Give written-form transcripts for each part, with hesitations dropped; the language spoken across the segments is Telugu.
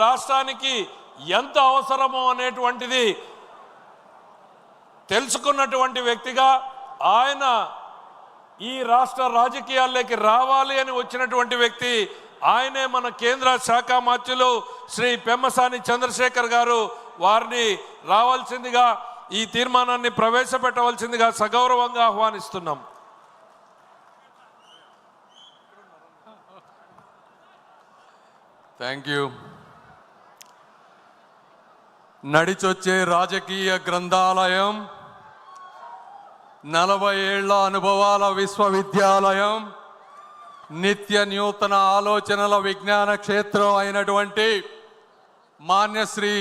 రాష్ట్రానికి ఎంత అవసరమో అనేటువంటిది తెలుసుకున్నటువంటి వ్యక్తిగా ఆయన ఈ రాష్ట్ర రాజకీయాల్లోకి రావాలి అని వచ్చినటువంటి వ్యక్తి ఆయనే మన కేంద్ర శాఖ మంత్రులు శ్రీ పెమ్మసాని చంద్రశేఖర్ గారు. వారిని రావాల్సిందిగా ఈ తీర్మానాన్ని ప్రవేశపెట్టవలసిందిగా సగౌరవంగా ఆహ్వానిస్తున్నాం. Thank you. నడిచొచ్చే రాజకీయ గ్రంథాలయం, 40 ఏళ్ల అనుభవాల విశ్వవిద్యాలయం, నిత్య నూతన ఆలోచనల విజ్ఞాన క్షేత్రం అయినటువంటి మాన్యశ్రీ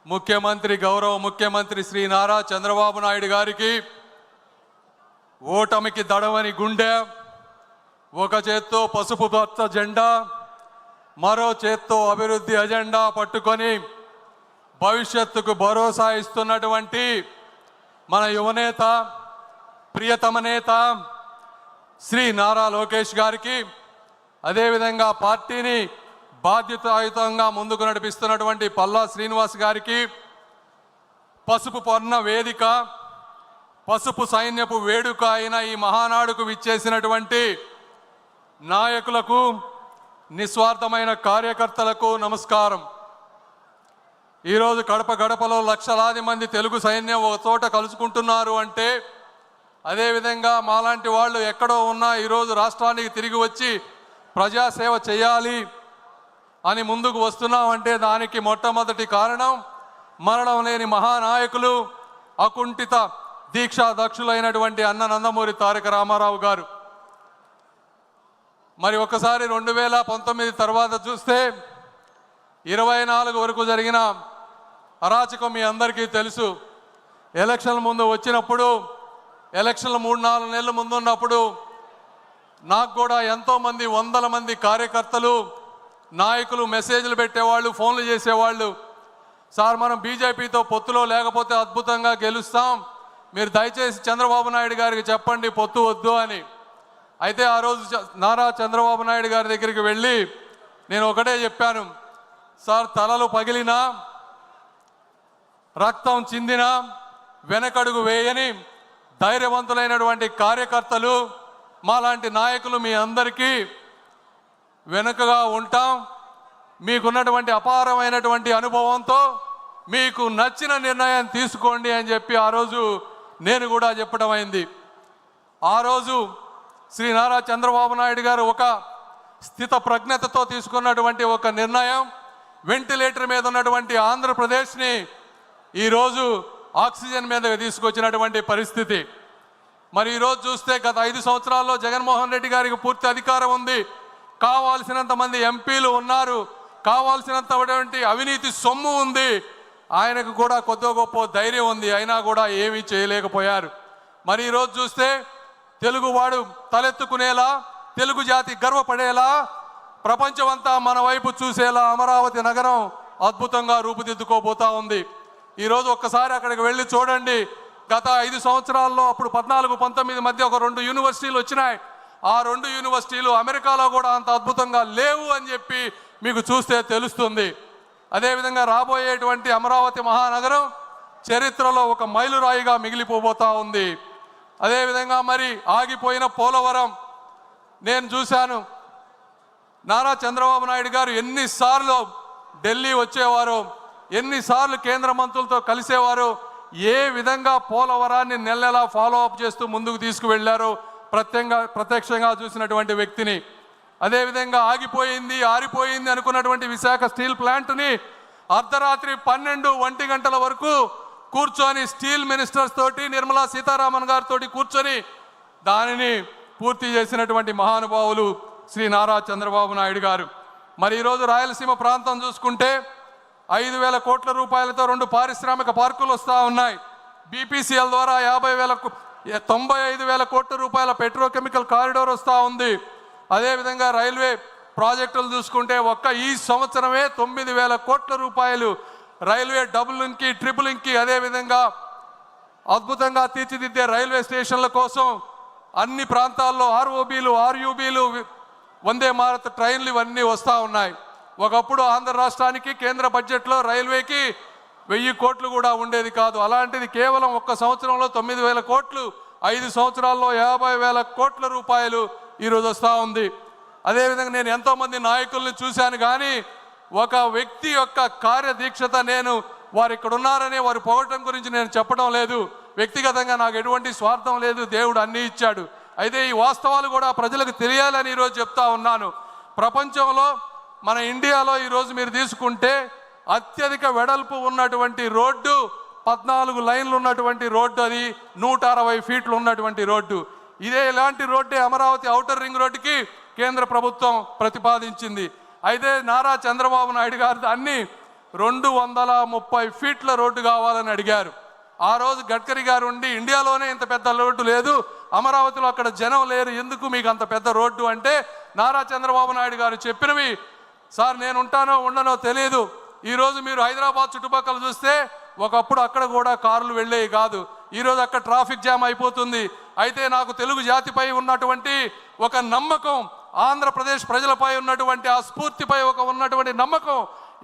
ముఖ్యమంత్రి గౌరవ ముఖ్యమంత్రి శ్రీ నారా చంద్రబాబు నాయుడు గారికి ఓటమికి దడవని గుండె, ఒక చేత్తో పసుపు పచ్చ జెండా, మరో చేత్తో అభివృద్ధి అజెండా పట్టుకొని భవిష్యత్తుకు భరోసా ఇస్తున్నటువంటి మన యువనేత, ప్రియతమ నేత శ్రీ నారా లోకేష్ గారికి, అదేవిధంగా పార్టీని బాధ్యతాయుతంగా ముందుకు నడిపిస్తున్నటువంటి పల్లా శ్రీనివాస్ గారికి, పసుపు పర్ణ వేదిక, పసుపు సైన్యపు వేడుక అయిన ఈ మహానాడుకు విచ్చేసినటువంటి నాయకులకు, నిస్వార్థమైన కార్యకర్తలకు నమస్కారం. ఈరోజు కడప గడపలో లక్షలాది మంది తెలుగు సైన్యం ఒక చోట కలుసుకుంటున్నారు అంటే, అదేవిధంగా మాలాంటి వాళ్ళు ఎక్కడో ఉన్నా ఈరోజు రాష్ట్రానికి తిరిగి వచ్చి ప్రజాసేవ చేయాలి అని ముందుకు వస్తున్నామంటే దానికి మొట్టమొదటి కారణం మరణం లేని మహానాయకులు, అకుంఠిత దీక్షా దక్షులైనటువంటి అన్న నందమూరి తారక రామారావు గారు. మరి ఒకసారి 2019 తర్వాత చూస్తే 24 వరకు జరిగిన అరాచకం మీ అందరికీ తెలుసు. ఎలక్షన్ల ముందు వచ్చినప్పుడు, ఎలక్షన్లు 3-4 నెలల ముందు ఉన్నప్పుడు నాకు కూడా ఎంతోమంది, వందల మంది కార్యకర్తలు, నాయకులు మెసేజ్లు పెట్టేవాళ్ళు, ఫోన్లు చేసేవాళ్ళు. సార్, మనం బీజేపీతో పొత్తులో లేకపోతే అద్భుతంగా గెలుస్తాం, మీరు దయచేసి చంద్రబాబు నాయుడు గారికి చెప్పండి పొత్తు వద్దు అని. అయితే ఆ రోజు నారా చంద్రబాబు నాయుడు గారి దగ్గరికి వెళ్ళి నేను ఒకటే చెప్పాను, సార్, తలలు పగిలినా, రక్తం చిందినా వెనకడుగు వేయని ధైర్యవంతులైనటువంటి కార్యకర్తలు, మాలాంటి నాయకులు మీ అందరికీ వెనుకగా ఉంటాం. మీకున్నటువంటి అపారమైనటువంటి అనుభవంతో మీకు నచ్చిన నిర్ణయం తీసుకోండి అని చెప్పి ఆ రోజు నేను కూడా చెప్పడం అయింది. ఆ రోజు శ్రీ నారా చంద్రబాబు నాయుడు గారు ఒక స్థిత ప్రజ్ఞతతో తీసుకున్నటువంటి ఒక నిర్ణయం, వెంటిలేటర్ మీద ఉన్నటువంటి ఆంధ్రప్రదేశ్ని ఈరోజు ఆక్సిజన్ మీద తీసుకొచ్చినటువంటి పరిస్థితి. మరి ఈరోజు చూస్తే గత 5 సంవత్సరాల్లో జగన్మోహన్ రెడ్డి గారికి పూర్తి అధికారం ఉంది, కావాల్సినంత మంది ఎంపీలు ఉన్నారు, కావాల్సినంతటువంటి అవినీతి సొమ్ము ఉంది, ఆయనకు కూడా కొద్ది గొప్ప ధైర్యం ఉంది, అయినా కూడా ఏమీ చేయలేకపోయారు. మరి ఈరోజు చూస్తే తెలుగువాడు తలెత్తుకునేలా, తెలుగు జాతి గర్వపడేలా, ప్రపంచమంతా మన వైపు చూసేలా అమరావతి నగరం అద్భుతంగా రూపుదిద్దుకోబోతా ఉంది. ఈరోజు ఒక్కసారి అక్కడికి వెళ్ళి చూడండి. గత 5 సంవత్సరాల్లో అప్పుడు 14-19 మధ్య ఒక 2 యూనివర్సిటీలు వచ్చినాయి. ఆ 2 యూనివర్సిటీలు అమెరికాలో కూడా అంత అద్భుతంగా లేవు అని చెప్పి మీకు చూస్తే తెలుస్తుంది. అదేవిధంగా రాబోయేటువంటి అమరావతి మహానగరం చరిత్రలో ఒక మైలురాయిగా మిగిలిపోబోతా ఉంది. అదేవిధంగా మరి ఆగిపోయిన పోలవరం నేను చూశాను. నారా చంద్రబాబు నాయుడు గారు ఎన్నిసార్లు ఢిల్లీ వచ్చేవారు, ఎన్నిసార్లు కేంద్ర మంత్రులతో కలిసేవారు, ఏ విధంగా పోలవరాన్ని నెలలా ఫాలో అప్ చేస్తూ ముందుకు తీసుకువెళ్లారో ప్రత్యక్షంగా చూసినటువంటి వ్యక్తిని. అదేవిధంగా ఆగిపోయింది, ఆరిపోయింది అనుకున్నటువంటి విశాఖ స్టీల్ ప్లాంట్ని అర్ధరాత్రి 12-1 గంటల వరకు కూర్చొని స్టీల్ మినిస్టర్స్ తోటి, నిర్మలా సీతారామన్ గారితో కూర్చొని దానిని పూర్తి చేసినటువంటి మహానుభావులు శ్రీ నారా చంద్రబాబు నాయుడు గారు. మరి ఈరోజు రాయలసీమ ప్రాంతం చూసుకుంటే 5,000 కోట్ల రూపాయలతో 2 పారిశ్రామిక పార్కులు వస్తూ ఉన్నాయి. బీపీసీఎల్ ద్వారా 95,000 కోట్ల రూపాయల పెట్రోకెమికల్ కారిడార్ వస్తూ ఉంది. అదేవిధంగా రైల్వే ప్రాజెక్టులు చూసుకుంటే ఒక్క ఈ సంవత్సరమే 9,000 కోట్ల రూపాయలు రైల్వే డబుల్ లింక్కి, ట్రిపుల్ లింక్కి, అదేవిధంగా అద్భుతంగా తీర్చిదిద్దే రైల్వే స్టేషన్ల కోసం అన్ని ప్రాంతాల్లో ఆర్ఓబీలు, ఆర్యూబీలు, వందే భారత్ ట్రైన్లు ఇవన్నీ వస్తూ ఉన్నాయి. ఒకప్పుడు ఆంధ్ర రాష్ట్రానికి కేంద్ర బడ్జెట్లో రైల్వేకి 1000 కోట్లు కూడా ఉండేది కాదు. అలాంటిది కేవలం ఒక్క సంవత్సరంలో 9000 కోట్లు, 5 సంవత్సరాల్లో 50,000 కోట్ల రూపాయలు ఈరోజు వస్తూ ఉంది. అదేవిధంగా నేను ఎంతోమంది నాయకుల్ని చూశాను, కానీ ఒక వ్యక్తి యొక్క కార్యదీక్షత, నేను వారు ఇక్కడ ఉన్నారని వారు పొగటం గురించి నేను చెప్పడం లేదు. వ్యక్తిగతంగా నాకు ఎటువంటి స్వార్థం లేదు, దేవుడు అన్నీ ఇచ్చాడు. అయితే ఈ వాస్తవాలు కూడా ప్రజలకు తెలియాలని ఈరోజు చెప్తా ఉన్నాను. ప్రపంచంలో మన ఇండియాలో ఈరోజు మీరు తీసుకుంటే అత్యధిక వెడల్పు ఉన్నటువంటి రోడ్డు 14 లైన్లు ఉన్నటువంటి రోడ్డు, అది 160 ఫీట్లు ఉన్నటువంటి రోడ్డు. ఇలాంటి రోడ్డే అమరావతి ఔటర్ రింగ్ రోడ్డుకి కేంద్ర ప్రభుత్వం ప్రతిపాదించింది. అయితే నారా చంద్రబాబు నాయుడు గారు దాన్ని 230 ఫీట్ల రోడ్డు కావాలని అడిగారు. ఆ రోజు గడ్కరీ గారు ఉండి, ఇండియాలోనే ఇంత పెద్ద రోడ్డు లేదు, అమరావతిలో అక్కడ జనం లేరు, ఎందుకు మీకు అంత పెద్ద రోడ్డు అంటే నారా చంద్రబాబు నాయుడు గారు చెప్పినవి, సార్ నేను ఉంటానో ఉండనో తెలియదు, ఈరోజు మీరు హైదరాబాద్ చుట్టుపక్కల చూస్తే ఒకప్పుడు అక్కడ కూడా కార్లు వెళ్ళేవి కాదు, ఈరోజు అక్కడ ట్రాఫిక్ జామ్ అయిపోతుంది. అయితే నాకు తెలుగు జాతిపై ఉన్నటువంటి ఒక నమ్మకం, ఆంధ్రప్రదేశ్ ప్రజలపై ఉన్నటువంటి ఆ స్ఫూర్తిపై ఉన్నటువంటి నమ్మకం,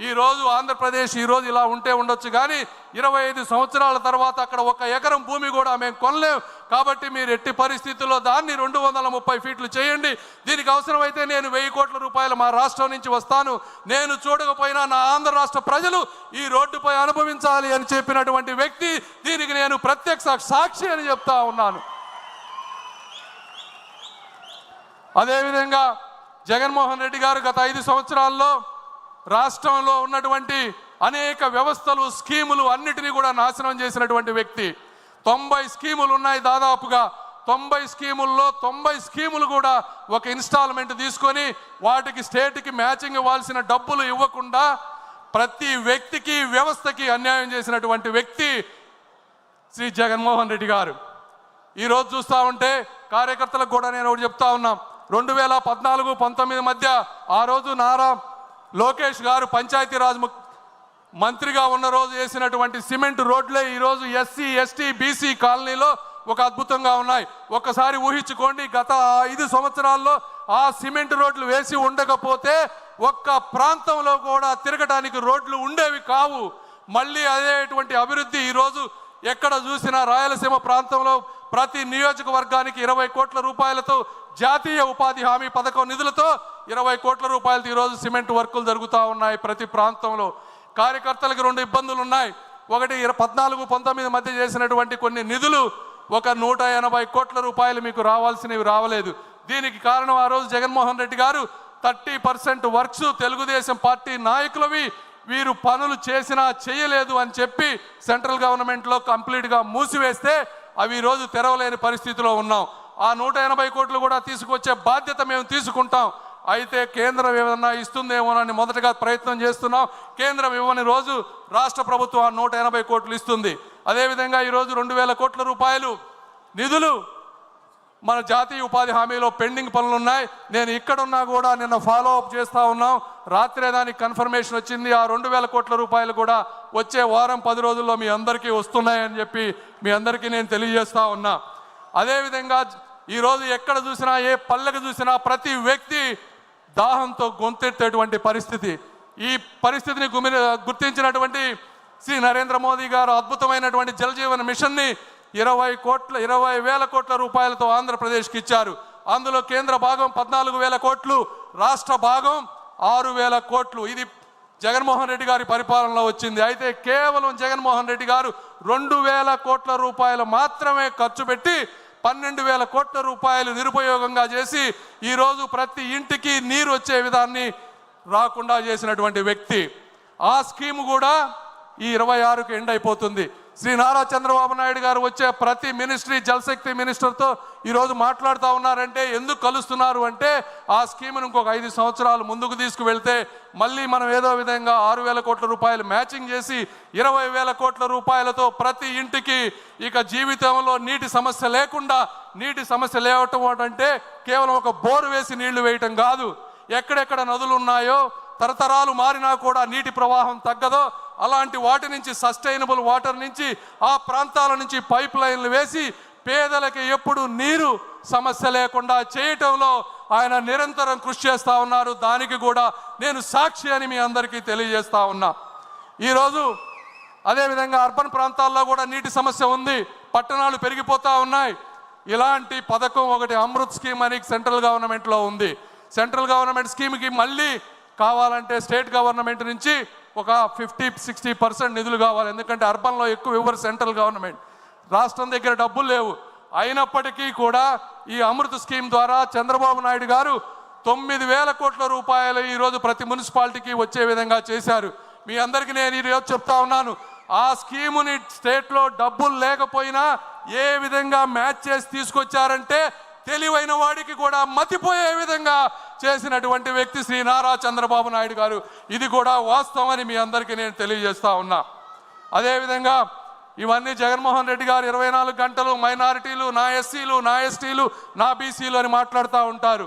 ఈరోజు ఆంధ్రప్రదేశ్ ఈరోజు ఇలా ఉంటే ఉండొచ్చు, కానీ 25 సంవత్సరాల తర్వాత అక్కడ 1 ఎకరం భూమి కూడా మేము కొనలేం. కాబట్టి మీరు ఎట్టి పరిస్థితుల్లో దాన్ని 230 ఫీట్లు చేయండి. దీనికి అవసరమైతే నేను 1000 కోట్ల రూపాయలు మా రాష్ట్రం నుంచి వస్తాను, నేను చూడకపోయినా నా ఆంధ్ర రాష్ట్ర ప్రజలు ఈ రోడ్డుపై అనుభవించాలి అని చెప్పినటువంటి వ్యక్తి, దీనికి నేను ప్రత్యక్ష సాక్షి అని చెప్తా ఉన్నాను. అదేవిధంగా జగన్మోహన్ రెడ్డి గారు గత 5 సంవత్సరాల్లో రాష్ట్రంలో ఉన్నటువంటి అనేక వ్యవస్థలు, స్కీములు అన్నిటినీ కూడా నాశనం చేసినటువంటి వ్యక్తి. 90 స్కీములు ఉన్నాయి, దాదాపుగా 90 స్కీముల్లో 90 స్కీములు కూడా ఒక ఇన్స్టాల్మెంట్ తీసుకొని వాటికి స్టేట్కి మ్యాచింగ్ ఇవ్వాల్సిన డబ్బులు ఇవ్వకుండా ప్రతి వ్యక్తికి, వ్యవస్థకి అన్యాయం చేసినటువంటి వ్యక్తి శ్రీ జగన్మోహన్ రెడ్డి గారు. ఈరోజు చూస్తూ ఉంటే కార్యకర్తలకు కూడా నేను ఒకటి చెప్తా ఉన్నాం, 2014-19 మధ్య ఆ రోజు నారా లోకేష్ గారు పంచాయతీరాజ్ మంత్రిగా ఉన్న రోజు వేసినటువంటి సిమెంట్ రోడ్లే ఈరోజు ఎస్సీ, ఎస్టీ, బీసీ కాలనీలో ఒక అద్భుతంగా ఉన్నాయి. ఒక్కసారి ఊహించుకోండి, గత 5 సంవత్సరాల్లో ఆ సిమెంట్ రోడ్లు వేసి ఉండకపోతే ఒక్క ప్రాంతంలో కూడా తిరగడానికి రోడ్లు ఉండేవి కావు. మళ్ళీ అదేటువంటి అభివృద్ధి ఈరోజు ఎక్కడ చూసినా రాయలసీమ ప్రాంతంలో ప్రతి నియోజకవర్గానికి 20 కోట్ల రూపాయలతో జాతీయ ఉపాధి హామీ పథకం నిధులతో 20 కోట్ల రూపాయలతో ఈరోజు సిమెంట్ వర్కులు జరుగుతూ ఉన్నాయి ప్రతి ప్రాంతంలో. కార్యకర్తలకు 2 ఇబ్బందులు ఉన్నాయి. ఒకటి 14-19 మధ్య చేసినటువంటి కొన్ని నిధులు ఒక 180 కోట్ల రూపాయలు మీకు రావాల్సినవి రావలేదు. దీనికి కారణం ఆ రోజు జగన్మోహన్ రెడ్డి గారు 30% వర్క్స్ తెలుగుదేశం పార్టీ నాయకులవి వీరు పనులు చేసినా చేయలేదు అని చెప్పి సెంట్రల్ గవర్నమెంట్లో కంప్లీట్గా మూసివేస్తే అవి ఈరోజు తెరవలేని పరిస్థితిలో ఉన్నాం. ఆ 180 కోట్లు కూడా తీసుకొచ్చే బాధ్యత మేము తీసుకుంటాం. అయితే కేంద్రం ఏమన్నా ఇస్తుందేమోనని మొదటగా ప్రయత్నం చేస్తున్నాం. కేంద్రం ఇవ్వని రోజు రాష్ట్ర ప్రభుత్వం ఆ 180 కోట్లు ఇస్తుంది. అదేవిధంగా ఈరోజు 2000 కోట్ల రూపాయలు నిధులు మన జాతీయ ఉపాధి హామీలో పెండింగ్ పనులు ఉన్నాయి. నేను ఇక్కడున్నా కూడా నిన్న ఫాలో అప్ చేస్తూ ఉన్నాం. రాత్రే దానికి కన్ఫర్మేషన్ వచ్చింది. ఆ 2000 కోట్ల రూపాయలు కూడా వచ్చే వారం 10 రోజుల్లో మీ అందరికీ వస్తున్నాయని చెప్పి మీ అందరికీ నేను తెలియజేస్తూ ఉన్నా. అదేవిధంగా ఈరోజు ఎక్కడ చూసినా, ఏ పల్లెకు చూసినా ప్రతి వ్యక్తి దాహంతో గొంతెత్తేటువంటి పరిస్థితి. ఈ పరిస్థితిని గుర్తించినటువంటి శ్రీ నరేంద్ర మోదీ గారు అద్భుతమైనటువంటి జల్ జీవన్ మిషన్ని 20,000 కోట్ల రూపాయలతో ఆంధ్రప్రదేశ్కి ఇచ్చారు. అందులో కేంద్ర భాగం 14,000 కోట్లు, రాష్ట్ర భాగం 6,000 కోట్లు. ఇది జగన్మోహన్ రెడ్డి గారి పరిపాలనలో వచ్చింది. అయితే కేవలం జగన్మోహన్ రెడ్డి గారు 2,000 కోట్ల రూపాయలు మాత్రమే ఖర్చు పెట్టి 12,000 కోట్ల రూపాయలు నిరుపయోగంగా చేసి ఈరోజు ప్రతి ఇంటికి నీరు వచ్చే విధాన్ని రాకుండా చేసినటువంటి వ్యక్తి. ఆ స్కీమ్ కూడా ఈ 26కి ఎండ్ అయిపోతుంది. శ్రీ నారా చంద్రబాబు నాయుడు గారు వచ్చే ప్రతి మినిస్ట్రీ, జలశక్తి మినిస్టర్తో ఈరోజు మాట్లాడుతూ ఉన్నారంటే ఎందుకు కలుస్తున్నారు అంటే ఆ స్కీమ్ను ఇంకొక 5 సంవత్సరాలు ముందుకు తీసుకువెళ్తే మళ్ళీ మనం ఏదో విధంగా 6,000 కోట్ల రూపాయలు మ్యాచింగ్ చేసి 20,000 కోట్ల రూపాయలతో ప్రతి ఇంటికి ఇక జీవితంలో నీటి సమస్య లేకుండా, నీటి సమస్య లేవటం అంటే కేవలం ఒక బోరు వేసి నీళ్లు వేయటం కాదు. ఎక్కడెక్కడ నదులు ఉన్నాయో తరతరాలు మారినా కూడా నీటి ప్రవాహం తగ్గదో అలాంటి వాటి నుంచి, సస్టైనబుల్ వాటర్ నుంచి, ఆ ప్రాంతాల నుంచి పైప్ లైన్లు వేసి పేదలకి ఎప్పుడు నీరు సమస్య లేకుండా చేయటంలో ఆయన నిరంతరం కృషి చేస్తూ ఉన్నారు. దానికి కూడా నేను సాక్షి అని మీ అందరికీ తెలియజేస్తా ఉన్నా. ఈరోజు అదేవిధంగా అర్బన్ ప్రాంతాల్లో కూడా నీటి సమస్య ఉంది, పట్టణాలు పెరిగిపోతూ ఉన్నాయి. ఇలాంటి పథకం ఒకటి అమృత్ స్కీమ్ అని సెంట్రల్ గవర్నమెంట్లో ఉంది. సెంట్రల్ గవర్నమెంట్ స్కీమ్కి మళ్ళీ కావాలంటే స్టేట్ గవర్నమెంట్ నుంచి ఒక 50-60% నిధులు కావాలి. ఎందుకంటే అర్బన్లో ఎక్కువ ఇవ్వరు సెంట్రల్ గవర్నమెంట్, రాష్ట్రం దగ్గర డబ్బులు లేవు. అయినప్పటికీ కూడా ఈ అమృత్ స్కీమ్ ద్వారా చంద్రబాబు నాయుడు గారు 9,000 కోట్ల రూపాయలు ఈరోజు ప్రతి మున్సిపాలిటీకి వచ్చే విధంగా చేశారు. మీ అందరికీ నేను ఈరోజు చెప్తా ఉన్నాను, ఆ స్కీముని స్టేట్లో డబ్బులు లేకపోయినా ఏ విధంగా మ్యాచ్ చేసి తీసుకొచ్చారంటే తెలివైన వాడికి కూడా మతిపోయే విధంగా చేసినటువంటి వ్యక్తి శ్రీ నారా చంద్రబాబు నాయుడు గారు. ఇది కూడా వాస్తవం అని మీ అందరికీ నేను తెలియజేస్తా ఉన్నా. అదేవిధంగా ఇవన్నీ జగన్మోహన్ రెడ్డి గారు 24 గంటలు మైనారిటీలు, నా ఎస్సీలు, నా ఎస్టీలు, నా బీసీలు అని మాట్లాడుతూ ఉంటారు.